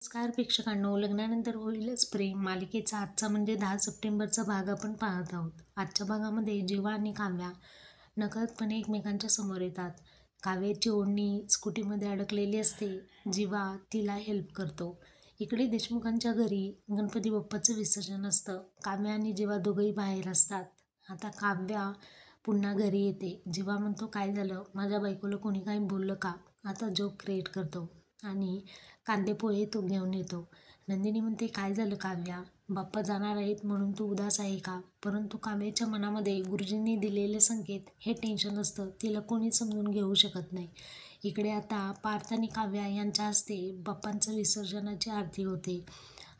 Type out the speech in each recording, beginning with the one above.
नमस्कार प्रेक्षकांनो, लग्नानंतर होईलच प्रेम मालिकेचा आजचा म्हणजे 10 सप्टेंबरचा भाग आपण पाहत आहोत. आजच्या भागामध्ये जीवा आणि काव्या नकळतपणे एकमेकांच्या समोर येतात. काव्याची ओढणी स्कूटीमध्ये अडकलेली असते. जीवा तिला हेल्प करतो. इकडे देशमुखांच्या घरी गणपती बाप्पाचं विसर्जन असतं. काव्या आणि जीवा दोघंही बाहेर असतात. आता काव्या पुन्हा घरी येते. जीवा म्हणतो, काय झालं, माझ्या बायकोला कोणी काही बोललं का? आता जोक क्रिएट करतो आणि कांदेपोहे तो घेऊन येतो. नंदिनी म्हणते, काय झालं काव्या, बाप्पा जाणार आहेत म्हणून तू उदास आहे का? परंतु काव्याच्या मनामध्ये गुरुजींनी दिलेले संकेत हे टेन्शन असतं. तिला कोणी समजून घेऊ शकत नाही. इकडे आता पार्थ आणि काव्या यांच्या हस्ते बाप्पांचं विसर्जनाची आरती होते.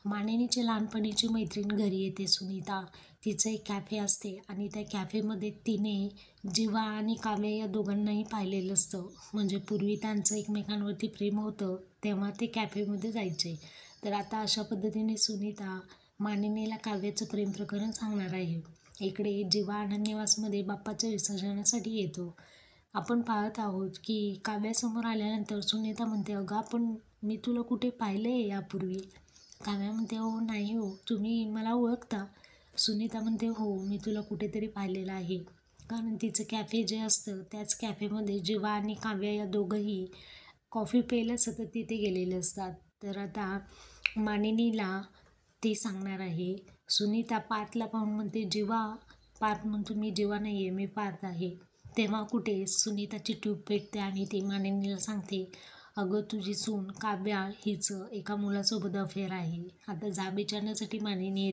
मानिनीची लहानपणीची मैत्रीण घरी येते, सुनीता. तिचं एक कॅफे असते आणि त्या कॅफेमध्ये तिने जीवा आणि काव्या या दोघांनाही पाहिलेलं असतं. म्हणजे पूर्वी त्यांचं एकमेकांवरती प्रेम होतं तेव्हा ते कॅफेमध्ये जायचे. तर आता अशा पद्धतीने सुनीता मानिनीला काव्याचं प्रेम प्रकरण सांगणार आहे. इकडे जीवा आनंद निवासमध्ये बाप्पाच्या विसर्जनासाठी येतो. आपण पाहत आहोत की काव्यासमोर आल्यानंतर सुनीता म्हणते, अगं मी तुला कुठे पाहिलं आहे यापूर्वी? काव्या म्हणते, हो नाही हो, तुम्ही मला ओळखता? सुनीता म्हणते, हो मी तुला कुठेतरी पाहिलेलं आहे. कारण तिचं कॅफे जे असतं त्याच कॅफेमध्ये जीवा आणि काव्या या दोघंही कॉफी प्यायला सतत तिथे गेलेले असतात. तर आता मानिनीला ती सांगणार आहे. सुनीता पार्थला पाहून म्हणते, जीवा. पार्थ म्हणतो, मी जीवा नाही आहे, मी पार्थ आहे. तेव्हा कुठे सुनीताची ट्यूब पेटते आणि ती मानिनीला सांगते, अगं तुझी सून काव्या हिचं एका मुलासोबत अफेअर आहे. आता जाब विचारण्यासाठी मानिनी